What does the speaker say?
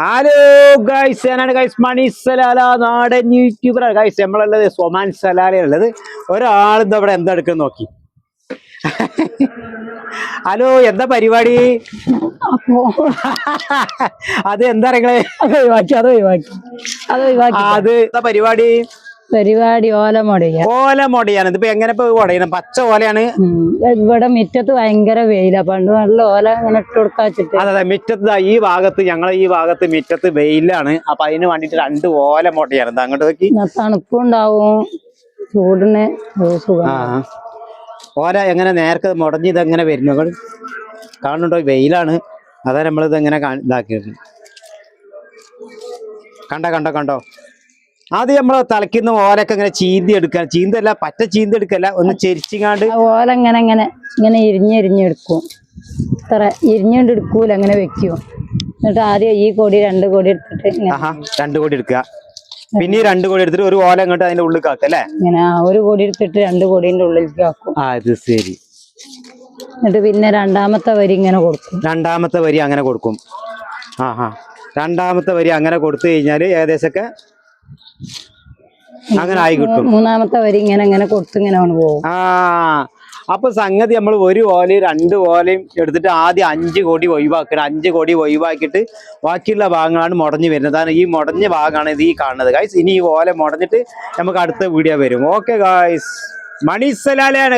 Hello guys, ഞാനാണ് guys മണി Salalah, നാടൻ യൂട്യൂബറാണ് guys. നമ്മളുള്ളത് സൊമാൻ സലാലയുള്ളത്. ഒരാളിന്ന് അവിടെ എന്താ എടുക്കുന്ന നോക്കി. ഹലോ, എന്താ പരിപാടി? അത് എന്താ അത് എന്താ പരിപാടി? ഓല മൊടയാണ്. ഇതിപ്പോ എങ്ങനെ ഉടയണം? പച്ച ഓലയാണ്. ഇവിടെ മുറ്റത്ത് ഭയങ്കര വെയില, പണ്ട് നല്ല ഓല ഇങ്ങനെ ഇട്ട് കൊടുക്കാച്ചിട്ട്. അതെ, മുറ്റത്ത് ഈ ഭാഗത്ത്, ഞങ്ങളെ ഈ ഭാഗത്ത് മുറ്റത്ത് വെയിലാണ്. അപ്പൊ അതിന് വേണ്ടിട്ട് 2 ഓല മൊടയാണ്. അങ്ങോട്ട് നോക്കി. തണുപ്പുണ്ടാവും, ചൂടിന് ഓല എങ്ങനെ നേരത്തെ മുടഞ്ഞ് ഇതെങ്ങനെ വരുന്നു കാണുന്നുണ്ടോ? വെയിലാണ്, അതാ നമ്മളിത് എങ്ങനെ ഇതാക്കിയത്. കണ്ടോ ആദ്യം നമ്മള് തലയ്ക്കുന്ന ഓലൊക്കെ ഇങ്ങനെ ചീന്തി എടുക്കുക. ചീന്തല്ല, പറ്റ ചീന്തി എടുക്കല്ല, ഒന്ന് ചെരിച്ചിങ്ങാണ്ട് ഓല ഇങ്ങനെ ഇരിഞ്ഞെടുക്കും. ഇത്ര ഇരിഞ്ഞോണ്ട് എടുക്കൂല, അങ്ങനെ വെക്കും. എന്നിട്ട് ആദ്യം ഈ കൊടി 2 കൊടി എടുത്തിട്ട് 2 കൊടി എടുക്കുക. പിന്നെ 2 കൊടി എടുത്തിട്ട് ഒരു ഓല ഇങ്ങോട്ട് അതിന്റെ ഉള്ളിൽ ആക്കുക അല്ലേ? ഇങ്ങനെ ഒരു കൊടി എടുത്തിട്ട് 2 കൊടീന്റെ ഉള്ളിലേക്ക് ആക്കും. അത് ശരി. എന്നിട്ട് പിന്നെ രണ്ടാമത്തെ വരി ഇങ്ങനെ കൊടുക്കും. രണ്ടാമത്തെ വരി അങ്ങനെ കൊടുക്കും. രണ്ടാമത്തെ വരി അങ്ങനെ കൊടുത്തു കഴിഞ്ഞാല് ഏകദേശമൊക്കെ അങ്ങനെ ആയി കിട്ടും. മൂന്നാമത്തെ വരി ഇങ്ങനെ കൊടുത്ത് ഇങ്ങനെ പോകും. അപ്പൊ സംഗതി നമ്മൾ ഒരു ഓലയും 2 ഓലയും എടുത്തിട്ട് ആദ്യം 5 കൊടി ഒഴിവാക്കണം. 5 കൊടി ഒഴിവാക്കിയിട്ട് ബാക്കിയുള്ള ഭാഗങ്ങളാണ് മുടഞ്ഞു വരുന്നത്. അതാണ് ഈ മുടഞ്ഞ ഭാഗമാണ് ഇത് ഈ കാണുന്നത് ഗൈസ്. ഇനി ഈ ഓല മുടഞ്ഞിട്ട് നമുക്ക് അടുത്ത വീഡിയോ വരും. ഓക്കെ ഗൈസ്, മണി സലാലയാണ്.